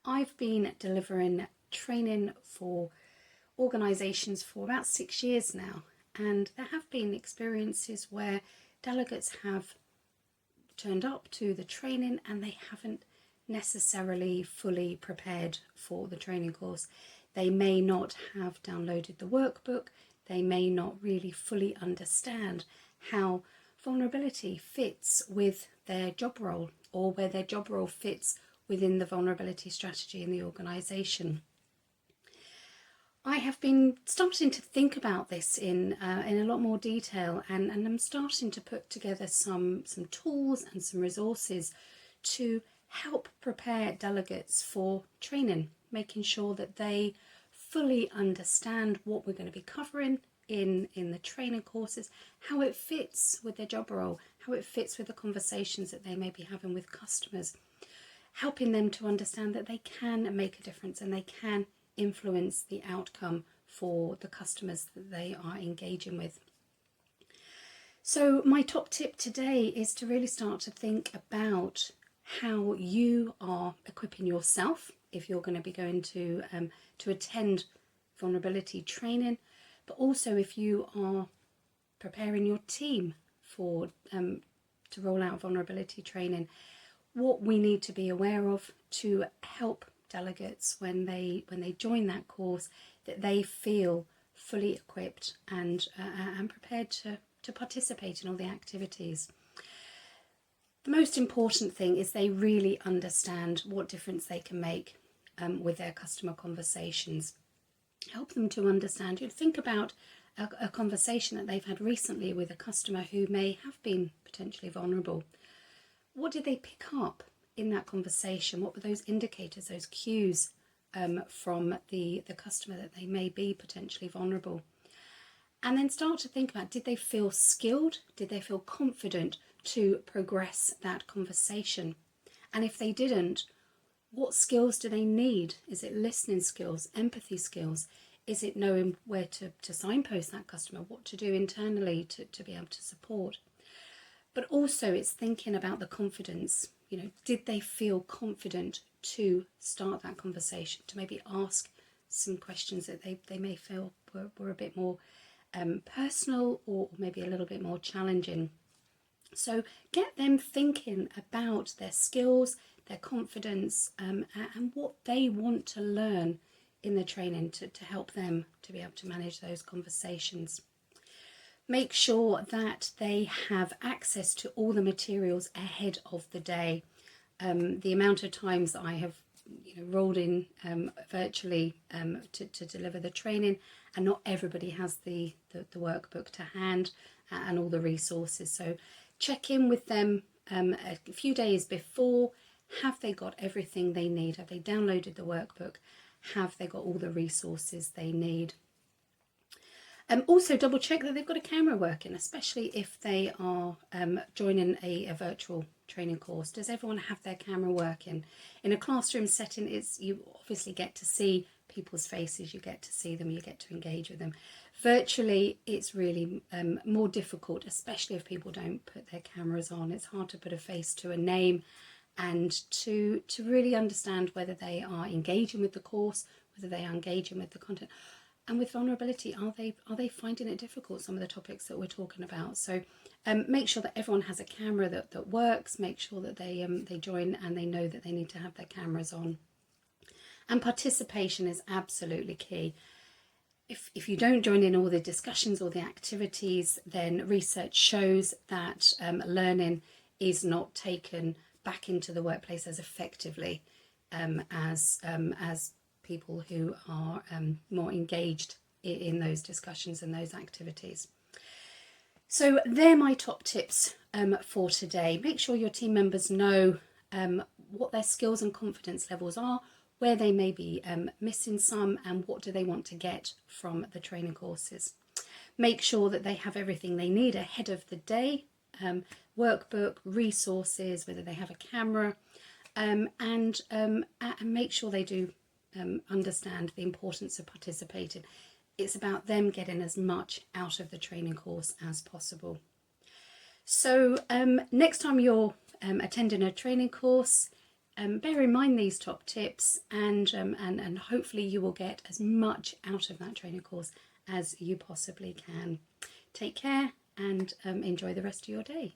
I've been delivering training for organisations for about 6 years now, and there have been experiences where delegates have turned up to the training and they haven't necessarily fully prepared for the training course. They may not have downloaded the workbook, they may not really fully understand how vulnerability fits with their job role, or where their job role fits within the vulnerability strategy in the organisation. I have been starting to think about this in a lot more detail, and I'm starting to put together some tools and some resources to help prepare delegates for training, making sure that they fully understand what we're going to be covering in the training courses, how it fits with their job role, how it fits with the conversations that they may be having with customers, helping them to understand that they can make a difference and they can influence the outcome for the customers that they are engaging with. So my top tip today is to really start to think about how you are equipping yourself if you're going to be going to attend vulnerability training, but also if you are preparing your team for to roll out vulnerability training, what we need to be aware of to help delegates when they join that course, that they feel fully equipped and prepared to participate in all the activities. The most important thing is they really understand what difference they can make with their customer conversations. Help them to understand. You'd think about a conversation that they've had recently with a customer who may have been potentially vulnerable. What did they pick up in that conversation? What were those indicators, those cues from the customer that they may be potentially vulnerable? And then start to think about, did they feel skilled? Did they feel confident to progress that conversation? And if they didn't, what skills do they need? Is it listening skills, empathy skills? Is it knowing where to signpost that customer, what to do internally to be able to support? But also it's thinking about the confidence. Did they feel confident to start that conversation, to maybe ask some questions that they may feel were a bit more personal or maybe a little bit more challenging? So get them thinking about their skills, their confidence, and what they want to learn in the training to help them to be able to manage those conversations. Make sure that they have access to all the materials ahead of the day. The amount of times that I have rolled in virtually to deliver the training, and not everybody has the workbook to hand and all the resources. So check in with them a few days before. Have they got everything they need? Have they downloaded the workbook? Have they got all the resources they need? Also double check that they've got a camera working, especially if they are joining a virtual training course. Does everyone have their camera working? In a classroom setting, you obviously get to see people's faces, you get to see them, you get to engage with them. Virtually, it's really more difficult, especially if people don't put their cameras on. It's hard to put a face to a name and to really understand whether they are engaging with the course, whether they are engaging with the content. And with vulnerability, are they finding it difficult, some of the topics that we're talking about? So make sure that everyone has a camera that works, make sure that they join and they know that they need to have their cameras on. And participation is absolutely key. If you don't join in all the discussions or the activities, then research shows that learning is not taken back into the workplace as effectively as people who are more engaged in those discussions and those activities. So they're my top tips for today. Make sure your team members know what their skills and confidence levels are, where they may be missing some, and what do they want to get from the training courses. Make sure that they have everything they need ahead of the day, workbook, resources, whether they have a camera, and make sure they do understand the importance of participating. It's about them getting as much out of the training course as possible. So next time you're attending a training course, bear in mind these top tips, and hopefully you will get as much out of that training course as you possibly can. Take care and enjoy the rest of your day.